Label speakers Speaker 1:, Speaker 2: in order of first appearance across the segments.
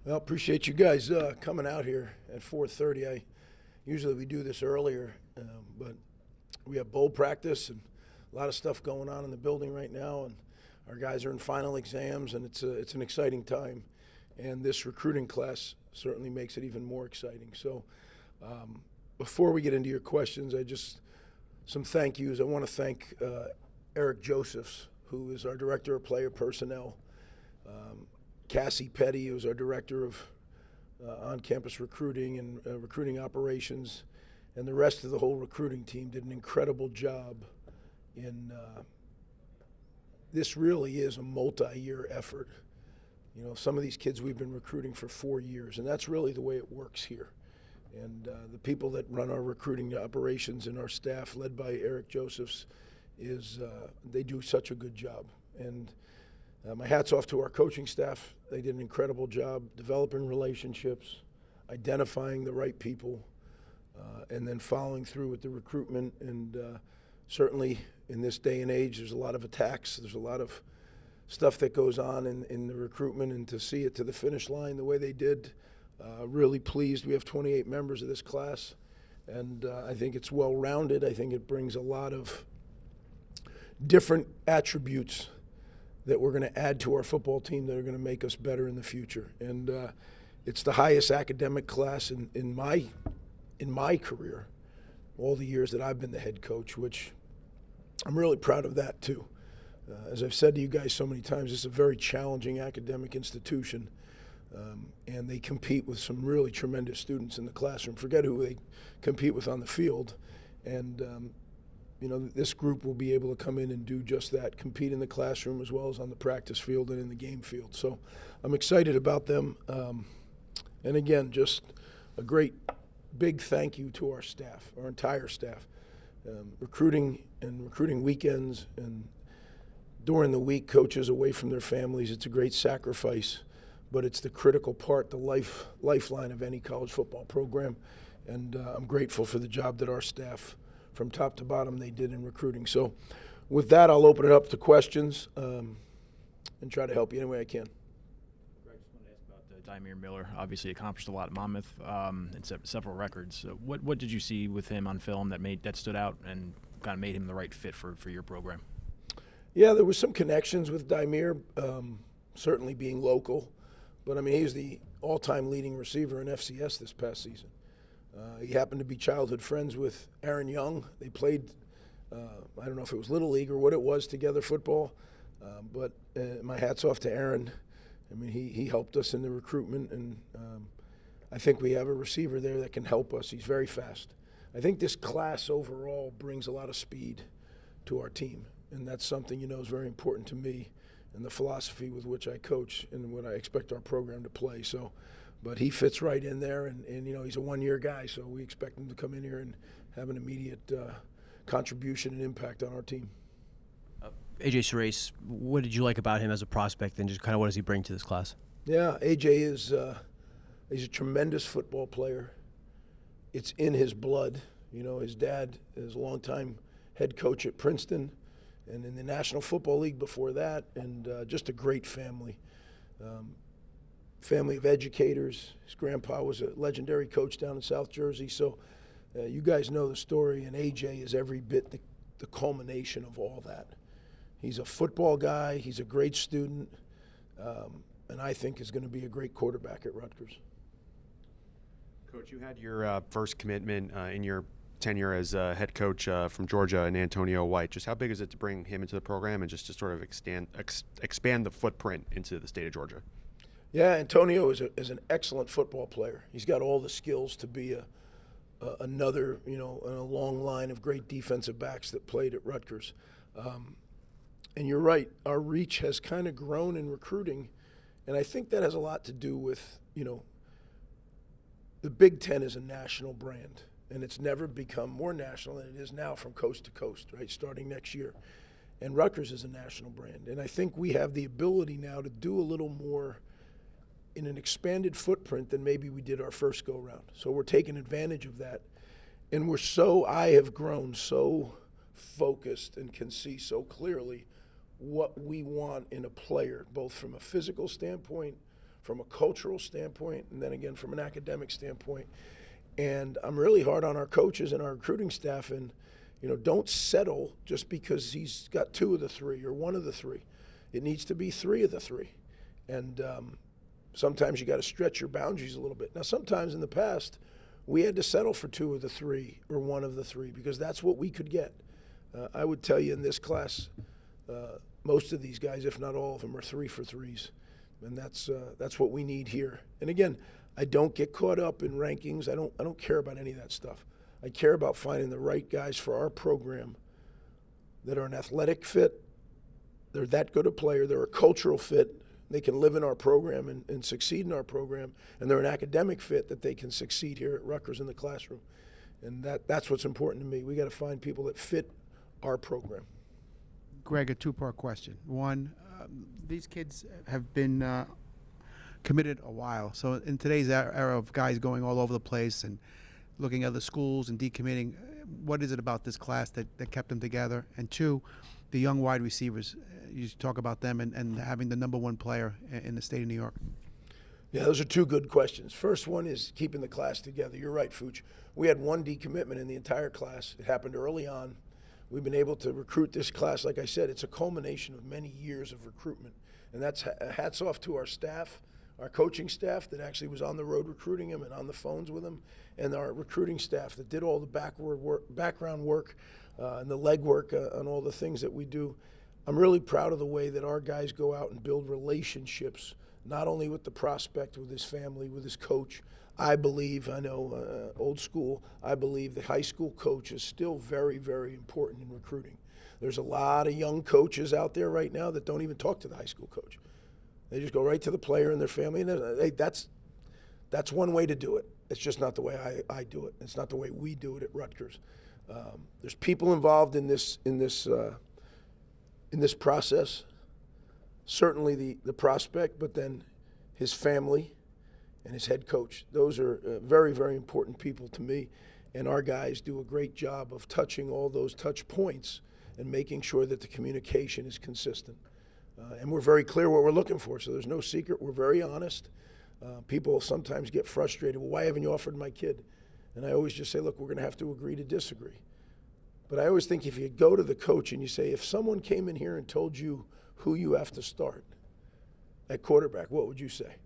Speaker 1: Well, appreciate you guys coming out here at 4:30. Usually we do this earlier, but we have bowl practice and a lot of stuff going on in the building right now, and our guys are in final exams, and it's an exciting time. And this recruiting class certainly makes it even more exciting. So before we get into your questions, some thank yous. I want to thank Eric Josephs, who is our Director of Player Personnel, Cassie Petty, who's our Director of on-campus recruiting and recruiting operations, and the rest of the whole recruiting team did an incredible job in this really is a multi-year effort. You know, some of these kids we've been recruiting for 4 years, and that's really the way it works here. And the people that run our recruiting operations and our staff, led by Eric Josephs, they do such a good job. And my hat's off to our coaching staff. They did an incredible job developing relationships, identifying the right people, and then following through with the recruitment. And certainly in this day and age, there's a lot of attacks. There's a lot of stuff that goes on in the recruitment, and to see it to the finish line the way they did, really pleased. We have 28 members of this class, and I think it's well-rounded. I think it brings a lot of different attributes that we're going to add to our football team that are going to make us better in the future. And it's the highest academic class in my career, all the years that I've been the head coach, which I'm really proud of that too. As I've said to you guys so many times, it's a very challenging academic institution, and they compete with some really tremendous students in the classroom. Forget who they compete with on the field. And you know, this group will be able to come in and do just that, compete in the classroom as well as on the practice field and in the game field. So I'm excited about them. And again, just a great big thank you to our staff, our entire staff. Recruiting weekends and during the week, coaches away from their families, it's a great sacrifice, but it's the critical part, the lifeline of any college football program. And I'm grateful for the job that our staff, from top to bottom, they did in recruiting. So with that, I'll open it up to questions and try to help you any way I can.
Speaker 2: Greg, just wanted to ask about Dair Miller. Obviously accomplished a lot at Monmouth and set several records. What did you see with him on film that stood out and kind of made him the right fit for your program?
Speaker 1: Yeah, there was some connections with Dair, certainly being local. But, I mean, he was the all-time leading receiver in FCS this past season. He happened to be childhood friends with Aaron Young. They played, I don't know if it was Little League or what it was together, football. But my hat's off to Aaron. I mean, he helped us in the recruitment, and I think we have a receiver there that can help us. He's very fast. I think this class overall brings a lot of speed to our team, and that's something, you know, is very important to me and the philosophy with which I coach and what I expect our program to play. So. But he fits right in there, and you know, he's a one-year guy, so we expect him to come in here and have an immediate contribution and impact on our team.
Speaker 3: AJ Surace, what did you like about him as a prospect, and just kind of what does he bring to this class?
Speaker 1: Yeah, AJ is he's a tremendous football player. It's in his blood. You know, his dad is a longtime head coach at Princeton and in the National Football League before that, and just a great family. Family of educators. His grandpa was a legendary coach down in South Jersey. So you guys know the story, and AJ is every bit the culmination of all that. He's a football guy. He's a great student, and I think is going to be a great quarterback at Rutgers.
Speaker 4: Coach, you had your first commitment in your tenure as head coach from Georgia, and Antonio White. Just how big is it to bring him into the program and just to sort of expand the footprint into the state of Georgia?
Speaker 1: Yeah, Antonio is an excellent football player. He's got all the skills to be another, you know, in a long line of great defensive backs that played at Rutgers. And you're right, our reach has kind of grown in recruiting, and I think that has a lot to do with, you know, the Big Ten is a national brand, and it's never become more national than it is now from coast to coast, right, starting next year. And Rutgers is a national brand, and I think we have the ability now to do a little more in an expanded footprint than maybe we did our first go-round. So we're taking advantage of that. And I have grown so focused and can see so clearly what we want in a player, both from a physical standpoint, from a cultural standpoint, and then again from an academic standpoint. And I'm really hard on our coaches and our recruiting staff, and don't settle just because he's got 2 of the 3 or 1 of the 3. It needs to be 3 of the 3. And sometimes you got to stretch your boundaries a little bit. Now, sometimes in the past, we had to settle for 2 of the 3 or 1 of the 3 because that's what we could get. I would tell you in this class, most of these guys, if not all of them, are 3 for 3s. And that's what we need here. And again, I don't get caught up in rankings. I don't care about any of that stuff. I care about finding the right guys for our program that are an athletic fit. They're that good a player. They're a cultural fit. They can live in our program and succeed in our program. And they're an academic fit that they can succeed here at Rutgers in the classroom. And that's what's important to me. We got to find people that fit our program.
Speaker 5: Greg, a 2-part question. One, these kids have been committed a while. So in today's era of guys going all over the place and looking at other schools and decommitting, what is it about this class that kept them together? And 2, the young wide receivers, you talk about them and having the #1 player in the state of New York.
Speaker 1: Yeah, those are 2 good questions. First one is keeping the class together. You're right, Fooch. We had 1 decommitment in the entire class. It happened early on. We've been able to recruit this class. Like I said, it's a culmination of many years of recruitment. And that's hats off to our staff, our coaching staff that actually was on the road recruiting them and on the phones with them, and our recruiting staff that did all the background work and the legwork on all the things that we do. I'm really proud of the way that our guys go out and build relationships, not only with the prospect, with his family, with his coach. I believe, I know old school, I believe the high school coach is still very, very important in recruiting. There's a lot of young coaches out there right now that don't even talk to the high school coach. They just go right to the player and their family, and hey, that's one way to do it. It's just not the way I do it. It's not the way we do it at Rutgers. There's people involved in this process. Certainly the prospect, but then his family and his head coach. Those are very, very important people to me, and our guys do a great job of touching all those touch points and making sure that the communication is consistent. And we're very clear what we're looking for, so there's no secret. We're very honest. People sometimes get frustrated. Well, why haven't you offered my kid? And I always just say, look, we're going to have to agree to disagree. But I always think if you go to the coach and you say, if someone came in here and told you who you have to start at quarterback, what would you say?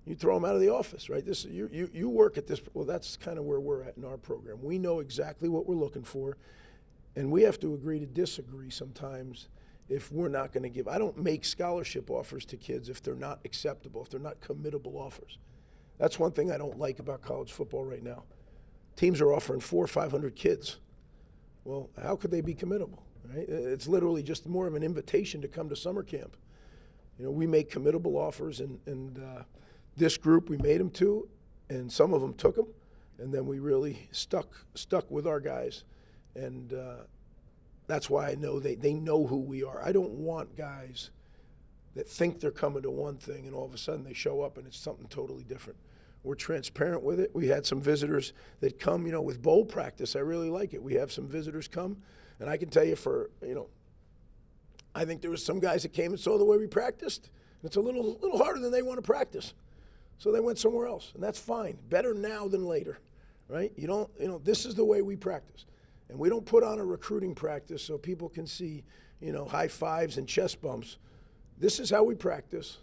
Speaker 1: You throw them out of the office, right? You work at this. Well, that's kind of where we're at in our program. We know exactly what we're looking for, and we have to agree to disagree sometimes if we're not going to give. I don't make scholarship offers to kids if they're not acceptable, if they're not committable offers. That's one thing I don't like about college football right now. Teams are offering 400 or 500 kids. Well, how could they be committable, right? It's literally just more of an invitation to come to summer camp. We make committable offers, and this group we made them to, and some of them took them, and then we really stuck with our guys, and that's why I know they know who we are. I don't want guys that think they're coming to one thing and all of a sudden they show up and it's something totally different. We're transparent with it. We had some visitors that come, with bowl practice. I really like it. We have some visitors come, and I can tell you I think there was some guys that came and saw the way we practiced. And it's a little harder than they want to practice. So they went somewhere else, and that's fine. Better now than later, right? This is the way we practice. And we don't put on a recruiting practice so people can see, high fives and chest bumps. This is how we practice.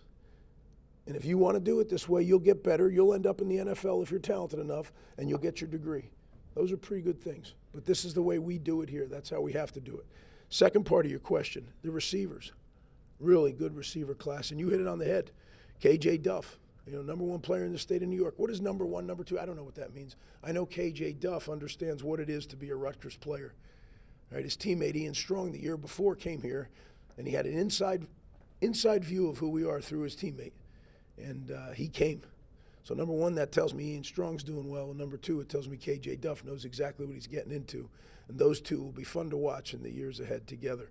Speaker 1: And if you want to do it this way, you'll get better. You'll end up in the NFL if you're talented enough, and you'll get your degree. Those are pretty good things. But this is the way we do it here. That's how we have to do it. Second part of your question, the receivers. Really good receiver class. And you hit it on the head. K.J. Duff, #1 player in the state of New York. What is number 1, number 2? I don't know what that means. I know K.J. Duff understands what it is to be a Rutgers player. Right? His teammate Ian Strong the year before came here, and he had an inside view of who we are through his teammate. And he came. So number 1, that tells me Ian Strong's doing well. And number 2, it tells me K.J. Duff knows exactly what he's getting into. And those two will be fun to watch in the years ahead together.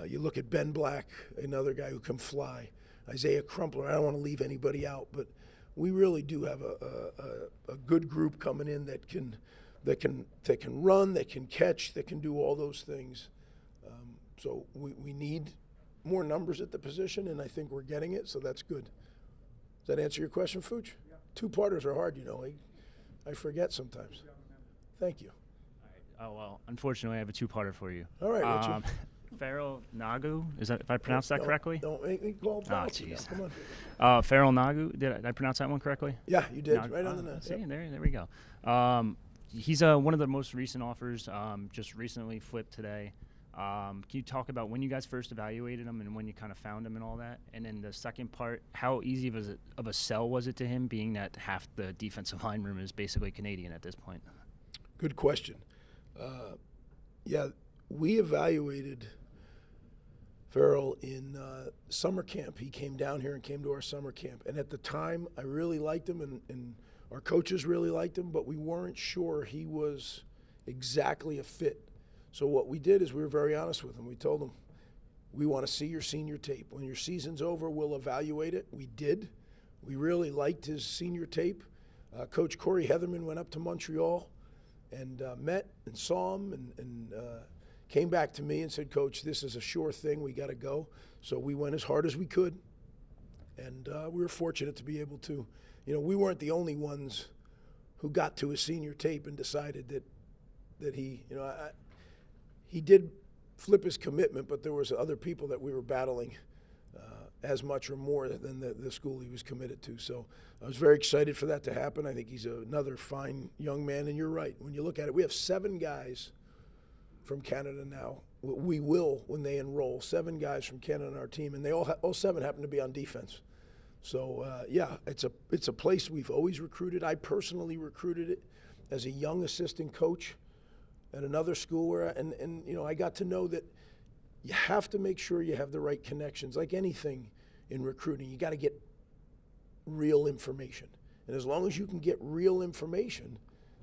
Speaker 1: You look at Ben Black, another guy who can fly. Isaiah Crumpler, I don't want to leave anybody out, but we really do have a good group coming in that can run, that can catch, that can do all those things. So we need more numbers at the position, and I think we're getting it, so that's good. Does that answer your question, Fooch? Yeah. Two-parters are hard, you know. I forget sometimes. Thank you.
Speaker 6: Oh, well, unfortunately, I have a two-parter for you.
Speaker 1: All right, Richard.
Speaker 6: Farrell Nagu, is that if I pronounced that correctly?
Speaker 1: Don't make me call penalty now.
Speaker 6: jeez.
Speaker 1: Come on.
Speaker 6: Farrell Nagu, did I pronounce that one correctly?
Speaker 1: Yeah, you did. Right on the net.
Speaker 6: See,
Speaker 1: Yep.
Speaker 6: there we go. He's one of the most recent offers, just recently flipped today. Can you talk about when you guys first evaluated him and when you kind of found him and all that? And then the second part, how easy of a sell was it to him, being that half the defensive line room is basically Canadian at this point?
Speaker 1: Good question. Yeah, we evaluated Farrell in summer camp. He came down here and came to our summer camp. And at the time, I really liked him, and our coaches really liked him, but we weren't sure he was exactly a fit. So what we did is we were very honest with him. We told him, we want to see your senior tape. When your season's over, we'll evaluate it. We did. We really liked his senior tape. Coach Corey Heatherman went up to Montreal and met and saw him and came back to me and said, Coach, this is a sure thing. We got to go. So we went as hard as we could, and we were fortunate to be able to. You know, we weren't the only ones who got to his senior tape and decided that he, you know, he did flip his commitment, but there was other people that we were battling as much or more than the school he was committed to. So I was very excited for that to happen. I think he's another fine young man, and you're right. When you look at it, we have 7 guys from Canada now. We will, when they enroll, 7 guys from Canada on our team, and they all 7 happen to be on defense. So yeah, it's a place we've always recruited. I personally recruited it as a young assistant coach at another school where, and you know, I got to know that you have to make sure you have the right connections. Like anything in recruiting, you got to get real information. And as long as you can get real information,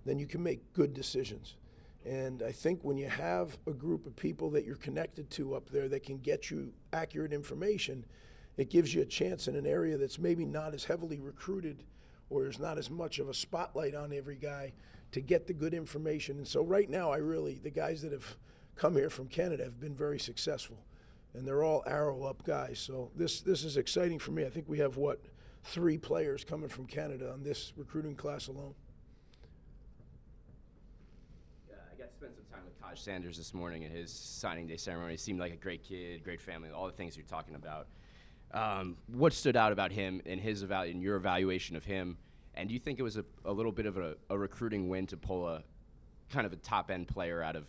Speaker 1: then you can make good decisions. And I think when you have a group of people that you're connected to up there that can get you accurate information, it gives you a chance in an area that's maybe not as heavily recruited, or there's not as much of a spotlight on every guy, to get the good information. And so right now, the guys that have come here from Canada have been very successful, and they're all arrow up guys. So this is exciting for me. I think we have 3 players coming from Canada on this recruiting class alone.
Speaker 7: I got to spend some time with Taj Sanders this morning at his signing day ceremony. He seemed like a great kid, great family, all the things you're talking about. What stood out about him and your evaluation of him? And do you think it was a little bit of a recruiting win to pull a kind of a top-end player out of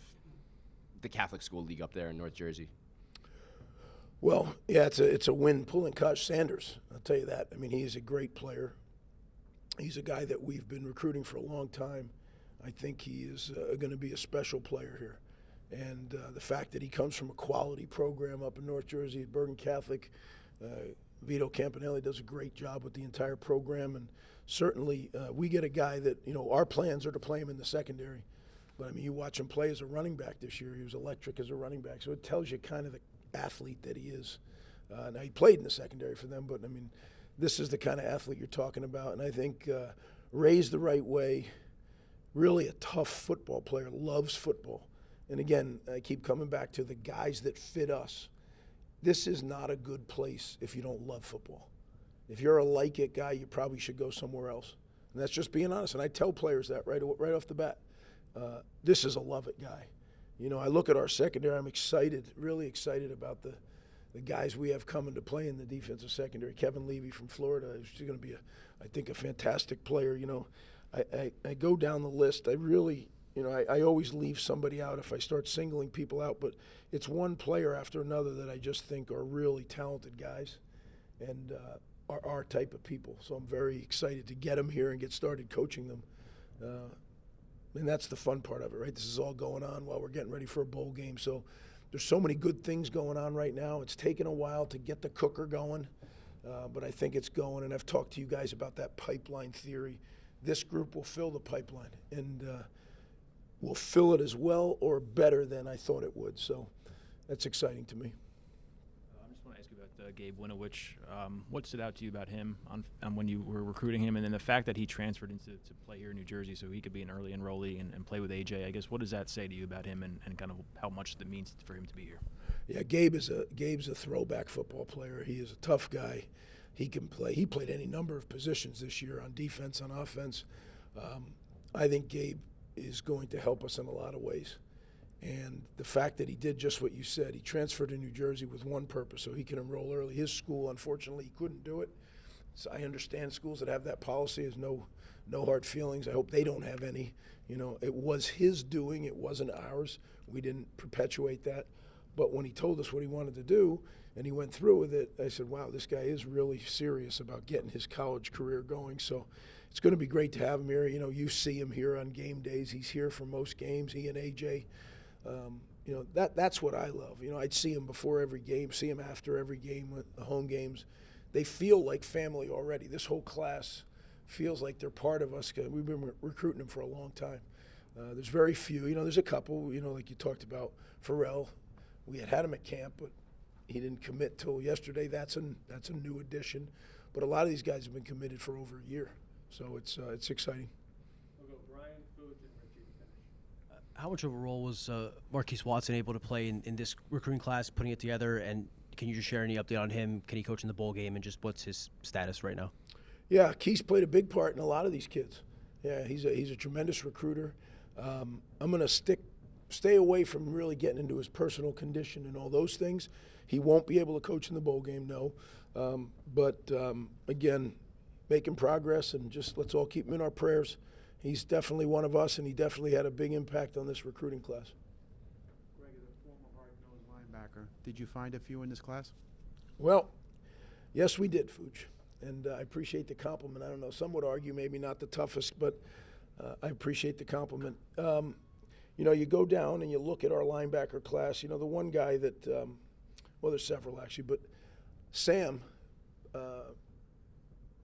Speaker 7: the Catholic school league up there in North Jersey?
Speaker 1: Well, yeah, it's a win pulling Taj Sanders. I'll tell you that. I mean, he's a great player. He's a guy that we've been recruiting for a long time. I think he is going to be a special player here. And the fact that he comes from a quality program up in North Jersey at Bergen Catholic, Vito Campanelli does a great job with the entire program. And certainly we get a guy that, you know, our plans are to play him in the secondary. But, I mean, you watch him play as a running back this year. He was electric as a running back. So it tells you kind of the athlete that he is. Now, he played in the secondary for them, but, I mean, this is the kind of athlete you're talking about. And I think raised the right way, really a tough football player, loves football. And, again, I keep coming back to the guys that fit us. This is not a good place if you don't love football. If you're a like-it guy, you probably should go somewhere else. And that's just being honest. And I tell players that right off the bat. This is a love-it guy. You know, I look at our secondary. I'm excited, really excited about the guys we have coming to play in the defensive secondary. Kevin Levy from Florida is going to be, I think, a fantastic player. You know, I go down the list. I really, you know, I always leave somebody out if I start singling people out, but it's one player after another that I just think are really talented guys and are our type of people. So I'm very excited to get them here and get started coaching them. And that's the fun part of it, right? This is all going on while we're getting ready for a bowl game. So there's so many good things going on right now. It's taken a while to get the cooker going, but I think it's going. And I've talked to you guys about that pipeline theory. This group will fill the pipeline, and will fill it as well or better than I thought it would. So that's exciting to me.
Speaker 2: I just want to ask you about Gabe Wintch. What stood out to you about him on when you were recruiting him, and then the fact that he transferred to play here in New Jersey so he could be an early enrollee and play with AJ? I guess, what does that say to you about him and kind of how much it means for him to be here?
Speaker 1: Yeah, Gabe's a throwback football player. He is a tough guy. he can play. He played any number of positions this year on defense, on offense. I think Gabe is going to help us in a lot of ways. And the fact that he did just what you said, he transferred to New Jersey with one purpose, so he can enroll early. His school, unfortunately, he couldn't do it. So I understand schools that have that policy. There's no hard feelings. I hope they don't have any. You know, it was his doing. It wasn't ours. We didn't perpetuate that. But when he told us what he wanted to do and he went through with it, I said, wow, this guy is really serious about getting his college career going. So it's going to be great to have him here. You know, you see him here on game days. He's here for most games, he and AJ. You know, that's what I love. You know, I'd see him before every game, see him after every game with the home games. They feel like family already. This whole class feels like they're part of us because we've been recruiting them for a long time. There's very few. You know, there's a couple, you know, like you talked about, Pharrell. We had him at camp, but he didn't commit till yesterday. That's a new addition. But a lot of these guys have been committed for over a year. So it's exciting.
Speaker 3: How much of a role was Marquise Watson able to play in this recruiting class, putting it together? And can you just share any update on him? Can he coach in the bowl game, and just what's his status right now?
Speaker 1: Yeah, Keith's played a big part in a lot of these kids. Yeah, he's a tremendous recruiter. I'm going to stay away from really getting into his personal condition and all those things. He won't be able to coach in the bowl game, no. Again, making progress, and just let's all keep him in our prayers. He's definitely one of us, and he definitely had a big impact on this recruiting class.
Speaker 5: Greg, as a former hard-nosed linebacker, did you find a few in this class?
Speaker 1: Well, yes, we did, Fooch. And I appreciate the compliment. I don't know, some would argue maybe not the toughest, but I appreciate the compliment. You know, you go down and you look at our linebacker class. You know, the one guy that, well, there's several actually, but Sam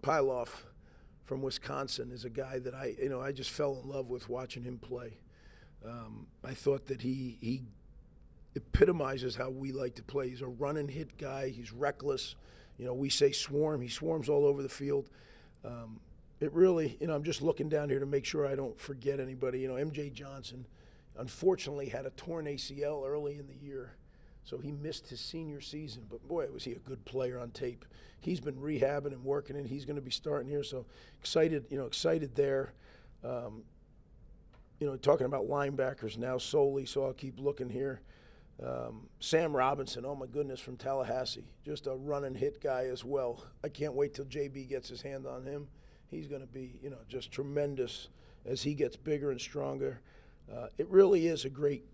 Speaker 1: Pyloff from Wisconsin is a guy that I just fell in love with watching him play. I thought that he epitomizes how we like to play. He's a run and hit guy. He's reckless. You know, we say swarm. He swarms all over the field. It really, you know, I'm just looking down here to make sure I don't forget anybody. You know, MJ Johnson, unfortunately, had a torn ACL early in the year, so he missed his senior season. But boy, was he a good player on tape. He's been rehabbing and working, and he's going to be starting here. So excited there. You know, talking about linebackers now solely, so I'll keep looking here. Sam Robinson, oh my goodness, from Tallahassee, just a run and hit guy as well. I can't wait till JB gets his hand on him. He's going to be, you know, just tremendous as he gets bigger and stronger. It really is a great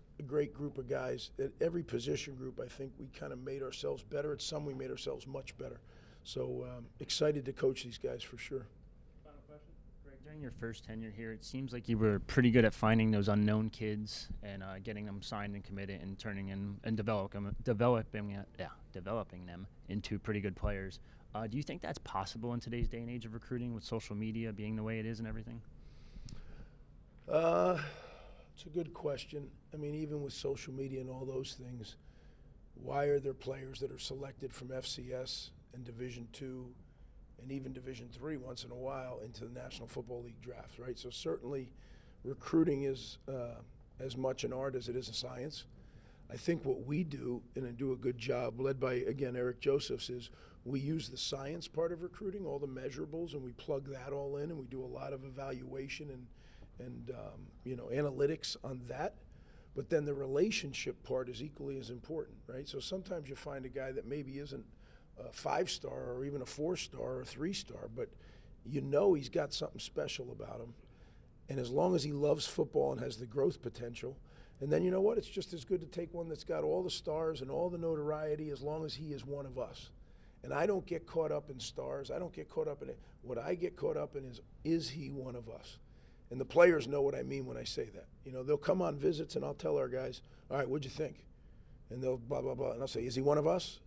Speaker 1: group of guys. At every position group, I think we kind of made ourselves better. At some, we made ourselves much better. So excited to coach these guys for sure.
Speaker 6: Final question. Greg, during your first tenure here, it seems like you were pretty good at finding those unknown kids and getting them signed and committed and turning in and developing them into pretty good players. Do you think that's possible in today's day and age of recruiting with social media being the way it is and everything?
Speaker 1: It's a good question. I mean, even with social media and all those things, why are there players that are selected from FCS and Division II and even Division III once in a while into the National Football League draft, right? So certainly recruiting is as much an art as it is a science. I think what we do, and I do a good job, led by, again, Eric Josephs, is we use the science part of recruiting, all the measurables, and we plug that all in, and we do a lot of evaluation and you know, analytics on that. But then the relationship part is equally as important, right? So sometimes you find a guy that maybe isn't a 5-star or even a 4-star or a 3-star, but you know he's got something special about him. And as long as he loves football and has the growth potential, and then you know what? It's just as good to take one that's got all the stars and all the notoriety as long as he is one of us. And I don't get caught up in stars. I don't get caught up in it. What I get caught up in is he one of us? And the players know what I mean when I say that. You know, they'll come on visits and I'll tell our guys, all right, what'd you think? And they'll blah, blah, blah. And I'll say, is he one of us?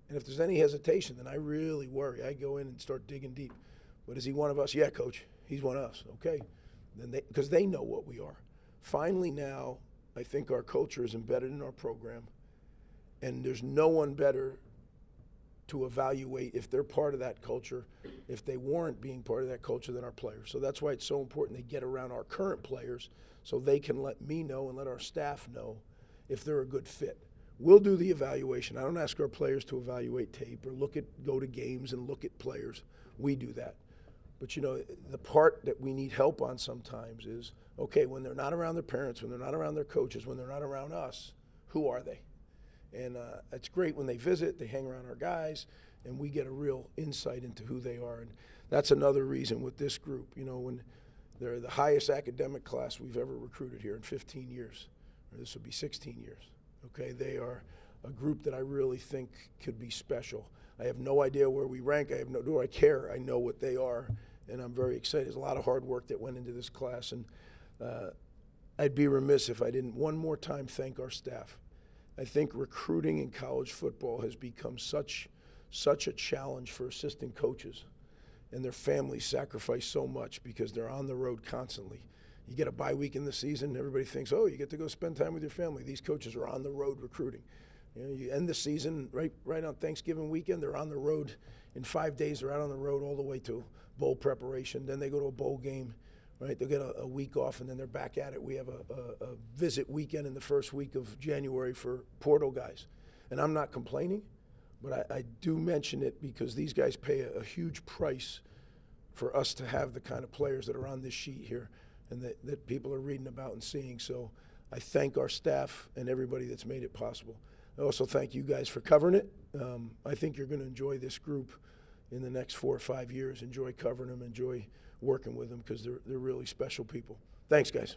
Speaker 1: And if there's any hesitation, then I really worry. I go in and start digging deep. But is he one of us? Yeah, coach, he's one of us. Okay. Then because they know what we are. Finally now, I think our culture is embedded in our program. And there's no one better to evaluate if they're part of that culture, if they warrant being part of that culture, than our players. So that's why it's so important they get around our current players so they can let me know and let our staff know if they're a good fit. we'll do the evaluation. I don't ask our players to evaluate tape or go to games and look at players. We do that. But, you know, the part that we need help on sometimes is, okay, when they're not around their parents, when they're not around their coaches, when they're not around us, who are they? And it's great when they visit, they hang around our guys, and we get a real insight into who they are. And that's another reason with this group, you know, when they're the highest academic class we've ever recruited here in 15 years, or this will be 16 years, okay? They are a group that I really think could be special. I have no idea where we rank. Nor do I care. I know what they are, and I'm very excited. There's a lot of hard work that went into this class, and I'd be remiss if I didn't one more time thank our staff. I think recruiting in college football has become such a challenge for assistant coaches, and their families sacrifice so much because they're on the road constantly. You get a bye week in the season, everybody thinks, oh, you get to go spend time with your family. These coaches are on the road recruiting. You know, you end the season right on Thanksgiving weekend, they're on the road. In 5 days, they're out on the road all the way to bowl preparation. Then they go to a bowl game, right? They'll get a week off, and then they're back at it. We have a visit weekend in the first week of January for portal guys. And I'm not complaining, but I do mention it because these guys pay a huge price for us to have the kind of players that are on this sheet here and that people are reading about and seeing. So I thank our staff and everybody that's made it possible. I also thank you guys for covering it. I think you're going to enjoy this group in the next 4 or 5 years. Enjoy covering them, enjoy working with them because they're really special people. Thanks, guys.